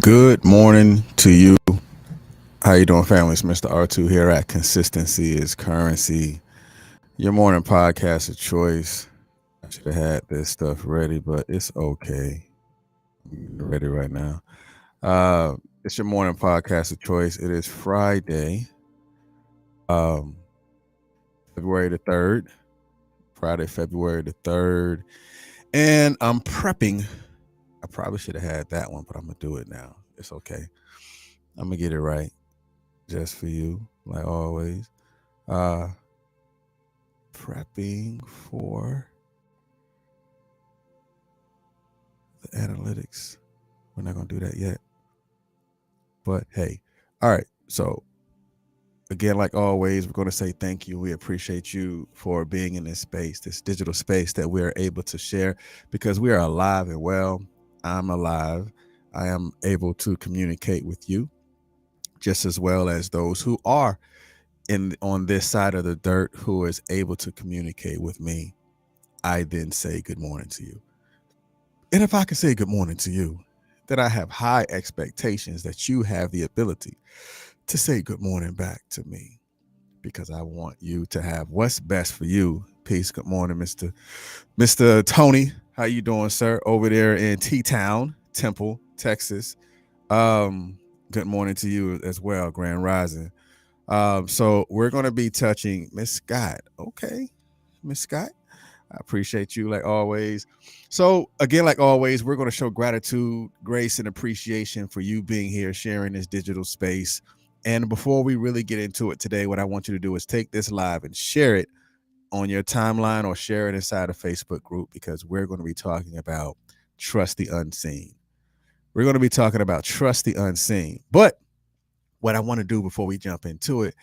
Good morning to you. How you doing, family? It's Mr. R2 here at Consistency is Currency, your morning podcast of choice. I should have had this stuff ready, but it's okay. I'm ready right now. It's your morning podcast of choice. It is Friday, um, February the 3rd. Friday, February the 3rd. And I'm prepping. I probably should have had that one, but I'm going to do it now. It's okay. I'm going to get it right just for you, like always. Uh, Prepping for the analytics. We're not going to do that yet. But hey, all right. So, again, like always, we're going to say thank you. We appreciate you for being in this space, this digital space that we are able to share because we are alive and well. I'm alive. I am able to communicate with you just as well as those who are on this side of the dirt who is able to communicate with me. I then say good morning to you. And if I can say good morning to you, then I have high expectations that you have the ability to say good morning back to me because I want you to have what's best for you. Peace. Good morning, Mr. Tony. How you doing, sir? Over there in T-Town, Temple, Texas. Good morning to you as well, Grand Rising. So we're going to be touching Miss Scott. Okay, Miss Scott. I appreciate you like always. So again, like always, we're going to show gratitude, grace, and appreciation for you being here, sharing this digital space. And before we really get into it today, what I want you to do is take this live and share it on your timeline or share it inside a Facebook group because we're going to be talking about trust the unseen. We're going to be talking about trust the unseen. But what I want to do before we jump into it,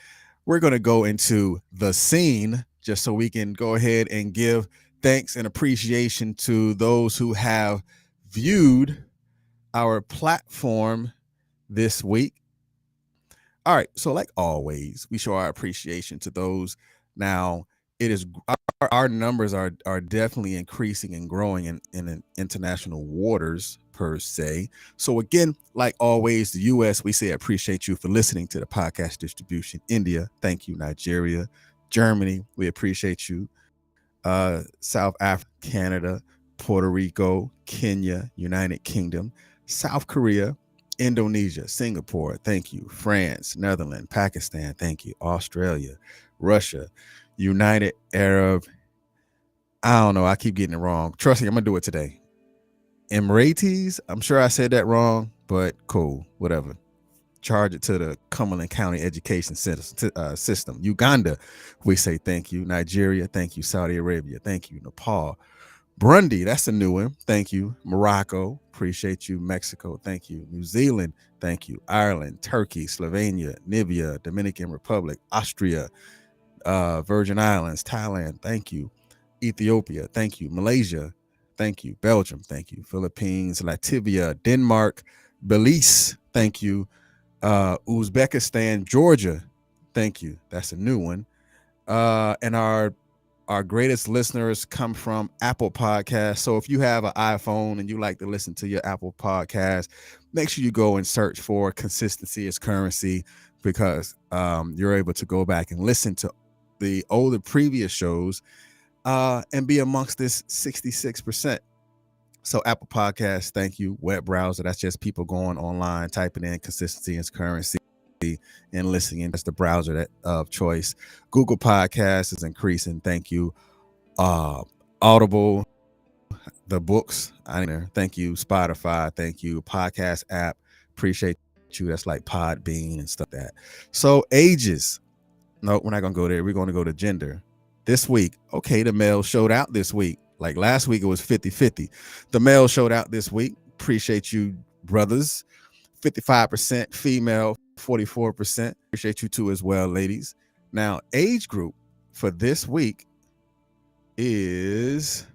we're going to go into the scene just so we can go ahead and give thanks and appreciation to those who have viewed our platform this week. All right, so like always, we show our appreciation to those. Now, it is our numbers are definitely increasing and growing in international waters per se. So again, like always, the US, we say appreciate you for listening to the podcast distribution. India, thank you. Nigeria, Germany, we appreciate you. South Africa, Canada, Puerto Rico, Kenya, United Kingdom, South Korea, Indonesia, Singapore, thank you. France, Netherlands, Pakistan, thank you. Australia, Russia, United Arab. I don't know. I keep getting it wrong. Trust me, I'm gonna do it today. Emirates. I'm sure I said that wrong, but cool. Whatever. Charge it to the Cumberland County Education System. Uganda, we say thank you. Nigeria, thank you. Saudi Arabia, thank you. Nepal, Burundi, that's a new one. Thank you. Morocco, appreciate you. Mexico, thank you. New Zealand, thank you. Ireland, Turkey, Slovenia, Namibia, Dominican Republic, Austria, Virgin Islands, Thailand, thank you. Ethiopia, thank you. Malaysia, thank you. Belgium, thank you. Philippines, Latvia, Denmark, Belize, thank you. Uzbekistan, Georgia, thank you. That's a new one. And our greatest listeners come from Apple Podcasts. So if you have an iPhone and you like to listen to your Apple Podcast, make sure you go and search for Consistency is Currency because you're able to go back and listen to the older previous shows and be amongst this 66%. So Apple Podcasts, thank you. Web browser, that's just people going online, typing in Consistency is Currency and listening. That's the browser that of choice. Google Podcasts is increasing. Thank you. Audible, the books. Thank you. Spotify. Thank you. Podcast app. Appreciate you. That's like Podbean and stuff like that. So ages. No, we're not gonna go there. We're gonna go to gender. This week, okay, the male showed out this week. Like last week, it was 50-50. The male showed out this week. Appreciate you, brothers. 55% female, 44%. Appreciate you too as well, ladies. Now, age group for this week is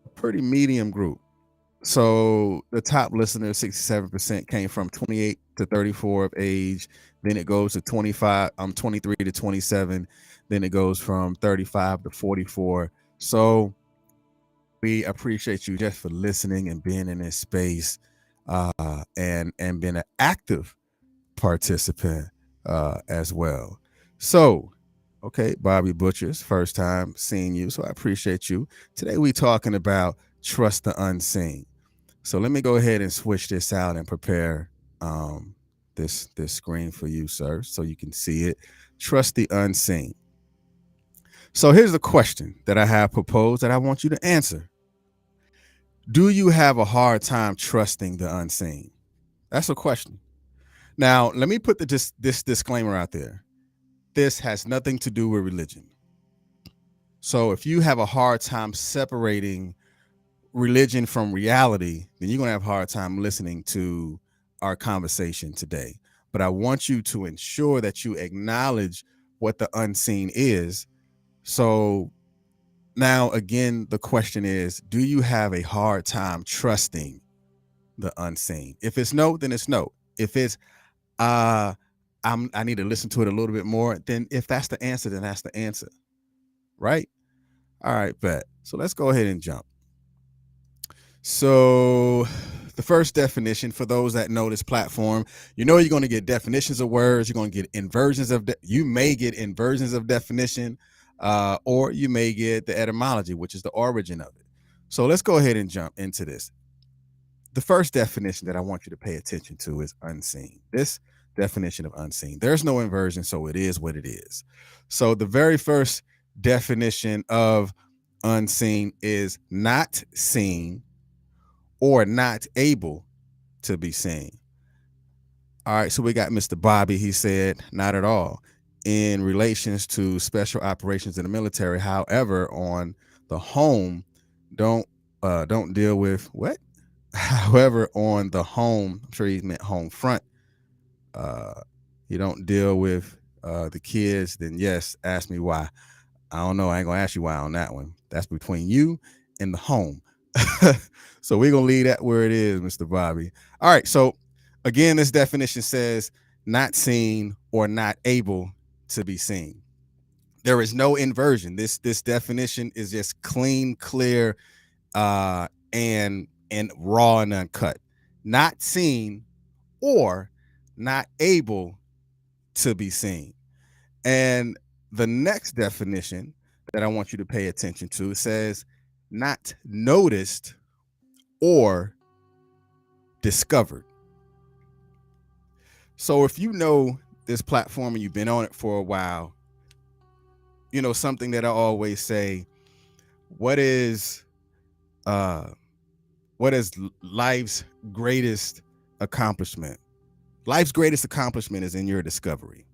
a pretty medium group. So the top listeners, 67% came from 28 to 34 of age. Then it goes to 23 to 27. Then it goes from 35 to 44. So we appreciate you just for listening and being in this space, and being an active participant as well. So, okay, Bobby Butchers, first time seeing you, so I appreciate you. Today we talking about trust the unseen. So let me go ahead and switch this out and prepare this screen for you, sir, so you can see it. Trust the unseen. So here's the question that I have proposed that I want you to answer. Do you have a hard time trusting the unseen? That's a question. Now, let me put this disclaimer out there. This has nothing to do with religion. So if you have a hard time separating religion from reality, then you're going to have a hard time listening to our conversation today. But I want you to ensure that you acknowledge what the unseen is. So now, again, the question is, do you have a hard time trusting the unseen? If it's no, then it's no. If it's I need to listen to it a little bit more, then if that's the answer, then that's the answer. Right? All right, bet. So let's go ahead and jump. So the first definition, for those that know this platform, you know you're going to get definitions of words, you're going to get inversions of you may get inversions of definition, or you may get the etymology, which is the origin of it. So let's go ahead and jump into this. The first definition that I want you to pay attention to is unseen. This definition of unseen, there's no inversion, so it is what it is. So the very first definition of unseen is not seen or not able to be seen. All right, so we got Mr. Bobby. He said, not at all in relations to special operations in the military. However, on the home, don't deal with what? However, on the home, I'm sure he meant home front, you don't deal with the kids, then yes, ask me why. I don't know. I ain't gonna ask you why on that one. That's between you and the home. So we're gonna leave that where it is, Mr. Bobby. All right. So again, this definition says not seen or not able to be seen. There is no inversion. This definition is just clean, clear, and raw and uncut. Not seen or not able to be seen. And the next definition that I want you to pay attention to says not noticed or discovered. So if you know this platform and you've been on it for a while, you know something that I always say, what is life's greatest accomplishment? Life's greatest accomplishment is in your discovery.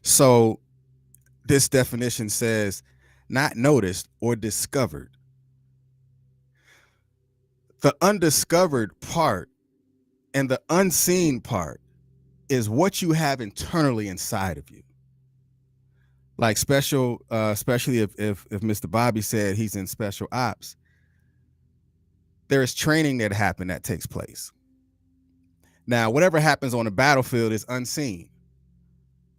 So this definition says not noticed or discovered. The undiscovered part and the unseen part is what you have internally inside of you. Like especially if Mr. Bobby said he's in special ops, there is training that happened that takes place. Now, whatever happens on the battlefield is unseen.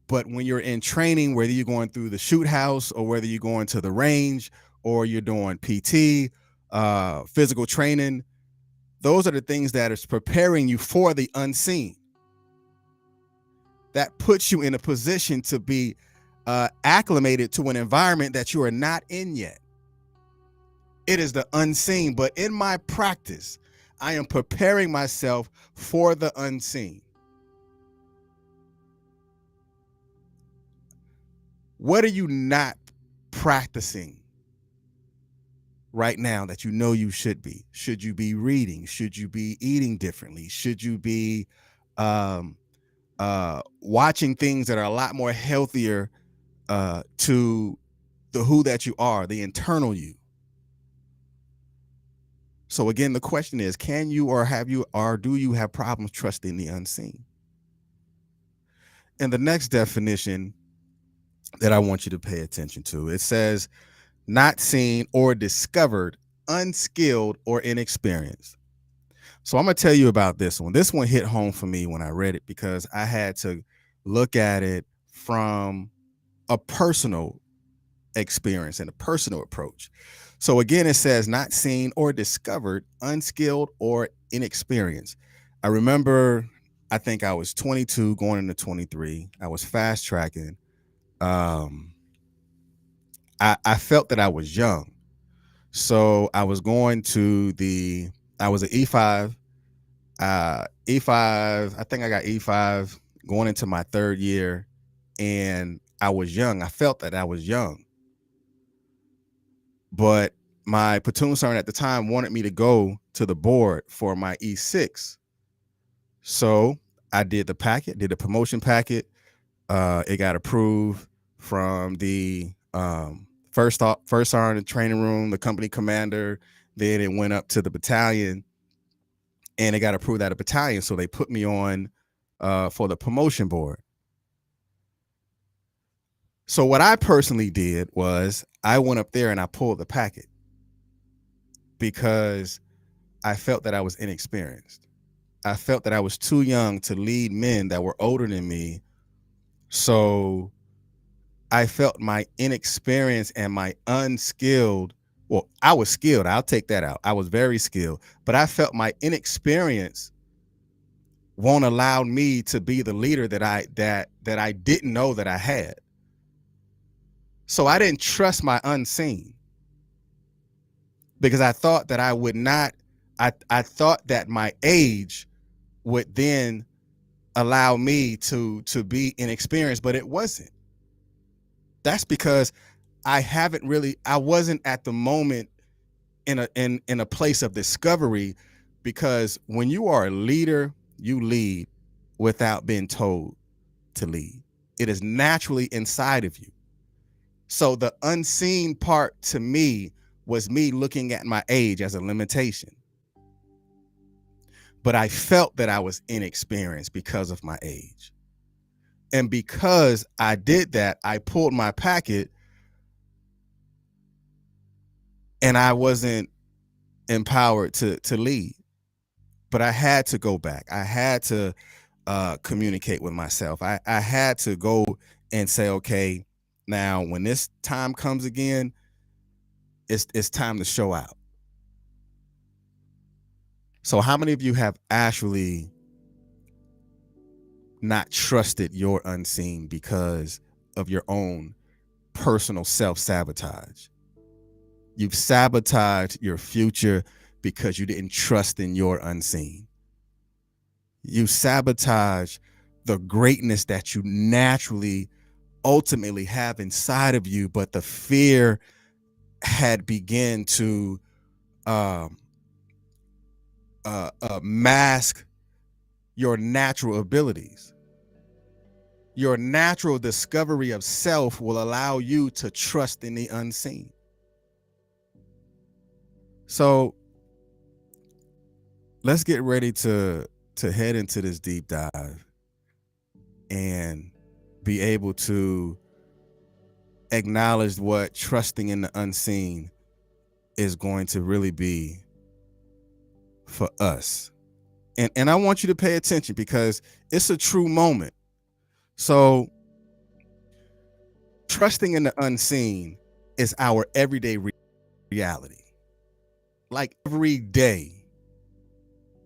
But when you're in training, whether you're going through the shoot house or whether you're going to the range or you're doing PT, physical training, those are the things that is preparing you for the unseen. That puts you in a position to be acclimated to an environment that you are not in yet. It is the unseen, but in my practice, I am preparing myself for the unseen. What are you not practicing right now that you know you should be? Should you be reading? Should you be eating differently? Should you be watching things that are a lot more healthier to the who that you are, the internal you? So again, the question is, can you or have you or do you have problems trusting the unseen? And the next definition that I want you to pay attention to, it says not seen or discovered, unskilled or inexperienced. So I'm going to tell you about this one. This one hit home for me when I read it because I had to look at it from a personal experience and a personal approach. So again, it says not seen or discovered, unskilled or inexperienced. I remember, I think I was 22 going into 23. I was fast tracking. Um, I felt that I was young. So I was going to I was an E5, E5, I think I got E5 going into my third year, and I was young. I felt that I was young. But my platoon sergeant at the time wanted me to go to the board for my E6. So I did the packet, did the promotion packet. It got approved from the first sergeant training room, the company commander. Then it went up to the battalion, and it got approved at a battalion. So they put me on for the promotion board. So what I personally did was I went up there and I pulled the packet because I felt that I was inexperienced. I felt that I was too young to lead men that were older than me. So I felt my inexperience and my unskilled, well, I was skilled. I'll take that out. I was very skilled, but I felt my inexperience won't allow me to be the leader that I didn't know that I had. So I didn't trust my unseen because I thought that I would not, I thought that my age would then allow me to be inexperienced, but it wasn't. That's because I wasn't at the moment in a place of discovery, because when you are a leader, you lead without being told to lead. It is naturally inside of you. So the unseen part to me was me looking at my age as a limitation. But I felt that I was inexperienced because of my age. And because I did that, I pulled my packet and I wasn't empowered to lead. But I had to go back. I had to communicate with myself. I had to go and say, okay, now when this time comes again, it's time to show out. So how many of you have actually not trusted your unseen because of your own personal self-sabotage? You've sabotaged your future because you didn't trust in your unseen. You sabotage the greatness that you naturally ultimately have inside of you, but the fear had begun to mask your natural abilities. Your natural discovery of self will allow you to trust in the unseen. So let's get ready to head into this deep dive and be able to acknowledge what trusting in the unseen is going to really be for us. And I want you to pay attention because it's a true moment. So trusting in the unseen is our everyday reality. Like every day,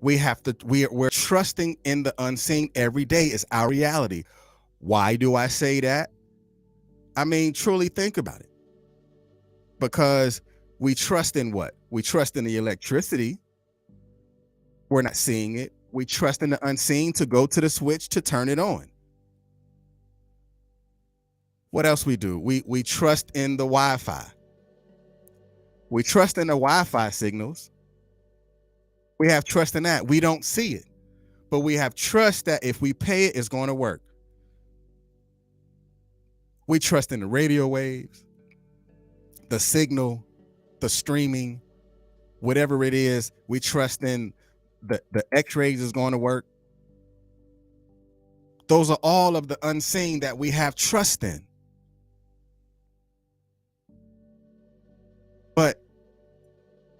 we're trusting in the unseen every day is our reality. Why do I say that? I mean, truly think about it. Because we trust in what? We trust in the electricity. We're not seeing it. We trust in the unseen to go to the switch to turn it on. What else we do? We trust in the Wi-Fi. We trust in the Wi-Fi signals. We have trust in that. We don't see it, but we have trust that if we pay it, it's going to work. We trust in the radio waves, the signal, the streaming, whatever it is. We trust in the x-rays is going to work. Those are all of the unseen that we have trust in. But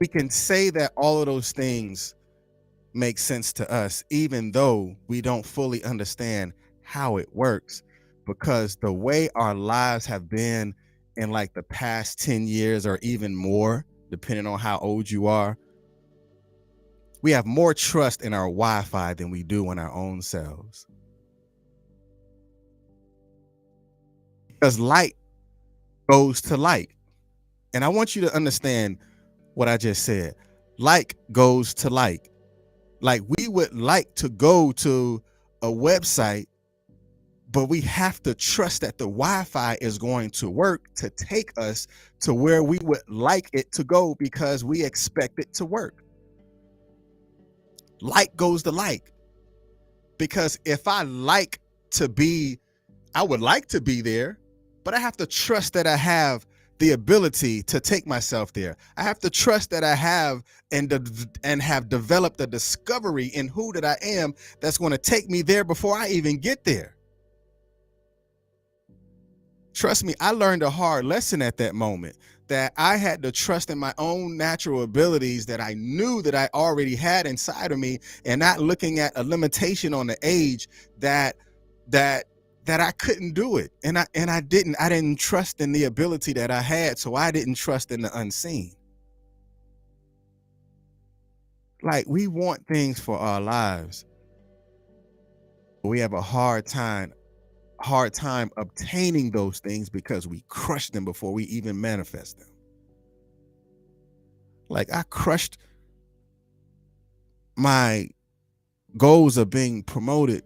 we can say that all of those things make sense to us, even though we don't fully understand how it works, because the way our lives have been in like the past 10 years or even more, depending on how old you are. We have more trust in our Wi-Fi than we do in our own selves. Because light goes to light. And I want you to understand what I just said. Like goes to like. Like we would like to go to a website, but we have to trust that the Wi-Fi is going to work to take us to where we would like it to go because we expect it to work. Like goes to like. Because if I would like to be there, but I have to trust that I have the ability to take myself there. I have to trust that I have and have developed a discovery in who that I am that's going to take me there before I even get there. Trust me, I learned a hard lesson at that moment, that I had to trust in my own natural abilities that I knew that I already had inside of me, and not looking at a limitation on the age that I couldn't do it. And I didn't trust in the ability that I had, so I didn't trust in the unseen. Like, we want things for our lives, but we have a hard time obtaining those things because we crush them before we even manifest them. Like, I crushed my goals of being promoted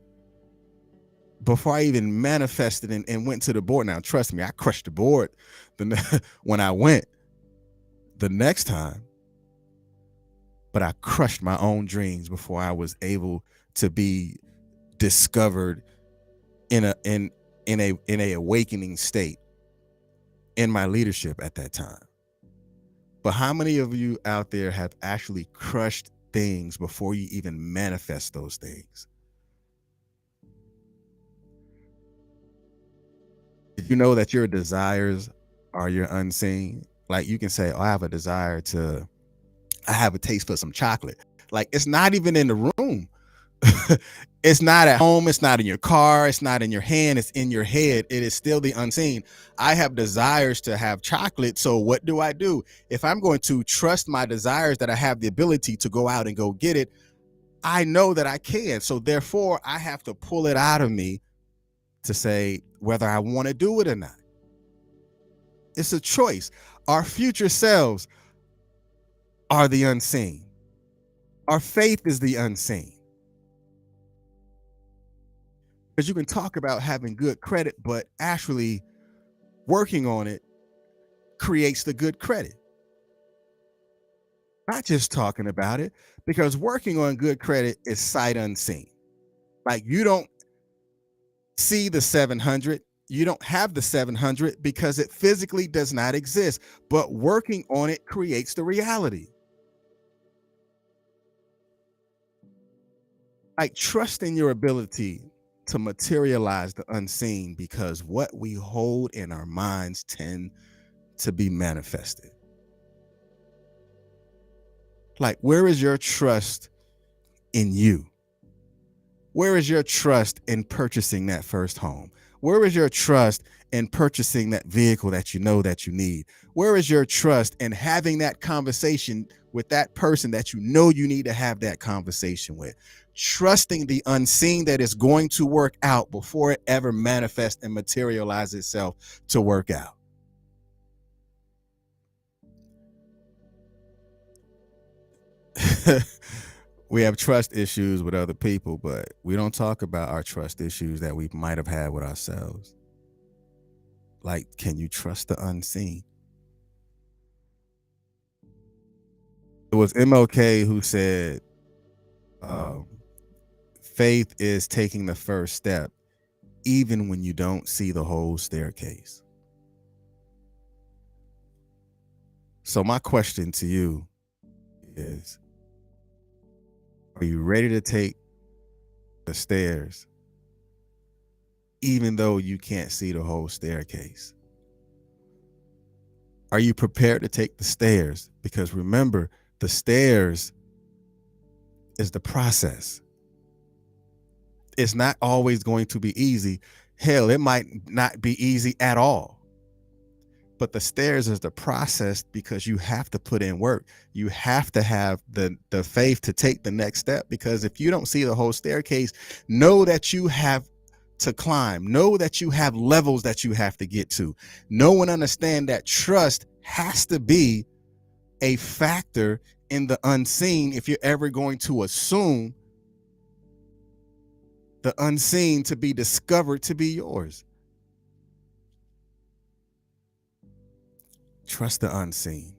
before I even manifested and went to the board. Now, trust me, I crushed the board when I went the next time, but I crushed my own dreams before I was able to be discovered in a awakening state in my leadership at that time. But how many of you out there have actually crushed things before you even manifest those things? Did you know that your desires are your unseen? Like, you can say, oh, I have a taste for some chocolate. Like, it's not even in the room. It's not at home. It's not in your car. It's not in your hand. It's in your head. It is still the unseen. I have desires to have chocolate. So what do? If I'm going to trust my desires that I have the ability to go out and go get it, I know that I can. So therefore, I have to pull it out of me to say whether I want to do it or not. It's a choice. Our future selves are the unseen. Our faith is the unseen. Because you can talk about having good credit, but actually working on it creates the good credit. Not just talking about it, because working on good credit is sight unseen. Like, you don't see the 700, you don't have the 700 because it physically does not exist, but working on it creates the reality. Like, trust in your ability to materialize the unseen, because what we hold in our minds tend to be manifested. Like, where is your trust in you? Where is your trust in purchasing that first home? Where is your trust in purchasing that vehicle that you know that you need? Where is your trust in having that conversation with that person that you know you need to have that conversation with? Trusting the unseen that is going to work out before it ever manifests and materializes itself to work out. We have trust issues with other people, but we don't talk about our trust issues that we might have had with ourselves. Like, can you trust the unseen? It was MLK who said, faith is taking the first step, even when you don't see the whole staircase. So my question to you is, are you ready to take the stairs, even though you can't see the whole staircase? Are you prepared to take the stairs? Because remember, the stairs is the process. It's not always going to be easy. Hell, it might not be easy at all. But the stairs is the process, because you have to put in work. You have to have the faith to take the next step, because if you don't see the whole staircase, know that you have to climb. Know that you have levels that you have to get to. Know and understand that trust has to be a factor in the unseen if you're ever going to assume the unseen to be discovered to be yours. Trust the unseen.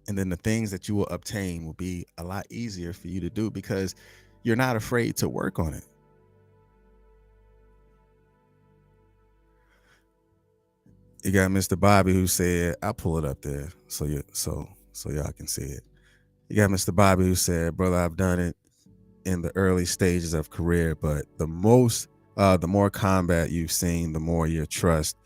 And then the things that you will obtain will be a lot easier for you to do, because you're not afraid to work on it. You got Mr. Bobby who said, I'll pull it up there so y'all can see it. You got Mr. Bobby who said, brother, I've done it in the early stages of career, but the more combat you've seen, the more you trust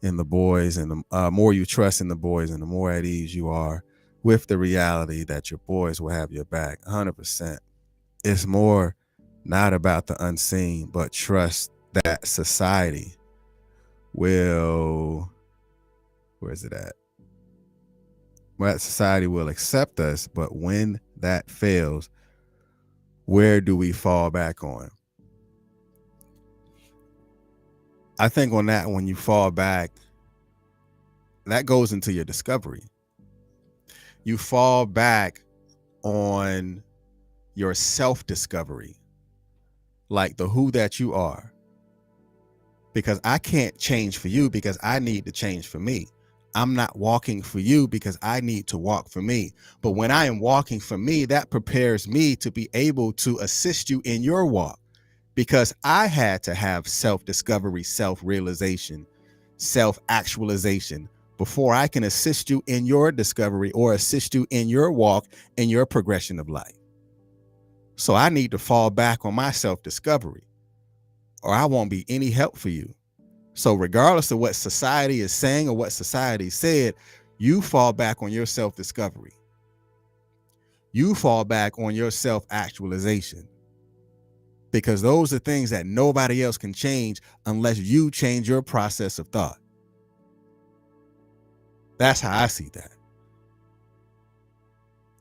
in the boys, and the more you trust in the boys, and the more at ease you are with the reality that your boys will have your back 100%. It's more not about the unseen, but trust that society will, where's it at? Well, society will accept us, but when that fails, where do we fall back on? I think on that, when you fall back, that goes into your discovery. You fall back on your self-discovery, like the who that you are. Because I can't change for you, because I need to change for me. I'm not walking for you because I need to walk for me. But when I am walking for me, that prepares me to be able to assist you in your walk, because I had to have self-discovery, self-realization, self-actualization before I can assist you in your discovery or assist you in your walk, in your progression of life. So I need to fall back on my self-discovery, or I won't be any help for you. So regardless of what society is saying or what society said, you fall back on your self-discovery. You fall back on your self-actualization, because those are things that nobody else can change unless you change your process of thought. That's how I see that.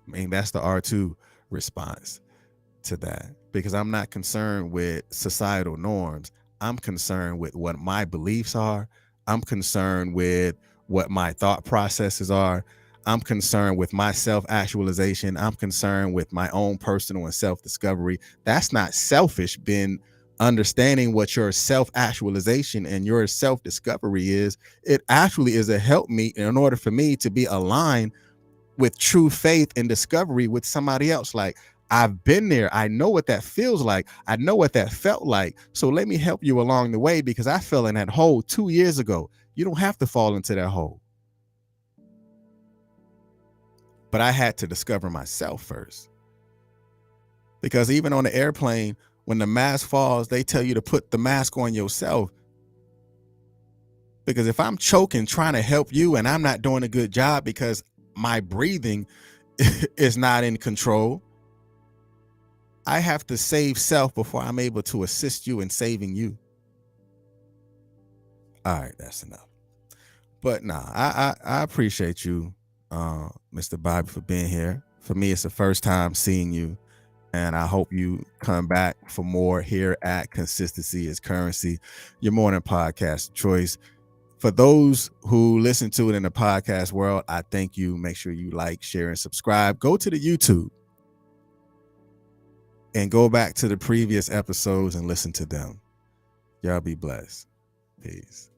I mean, that's the R2 response to that, because I'm not concerned with societal norms. I'm concerned with what my beliefs are. I'm concerned with what my thought processes are. I'm concerned with my self-actualization. I'm concerned with my own personal and self-discovery. That's not selfish, Ben. Understanding what your self-actualization and your self-discovery is, it actually is a help me in order for me to be aligned with true faith and discovery with somebody else. Like, I've been there. I know what that feels like. I know what that felt like. So let me help you along the way, because I fell in that hole 2 years ago. You don't have to fall into that hole. But I had to discover myself first. Because even on the airplane, when the mask falls, they tell you to put the mask on yourself. Because if I'm choking trying to help you and I'm not doing a good job because my breathing is not in control, I have to save self before I'm able to assist you in saving you. All right, that's enough. But nah, I appreciate you, Mr. Bobby, for being here. For me, it's the first time seeing you, and I hope you come back for more here at Consistency is Currency, your morning podcast choice. For those who listen to it in the podcast world, I thank you. Make sure you like, share, and subscribe. Go to the YouTube and go back to the previous episodes and listen to them. Y'all be blessed. Peace.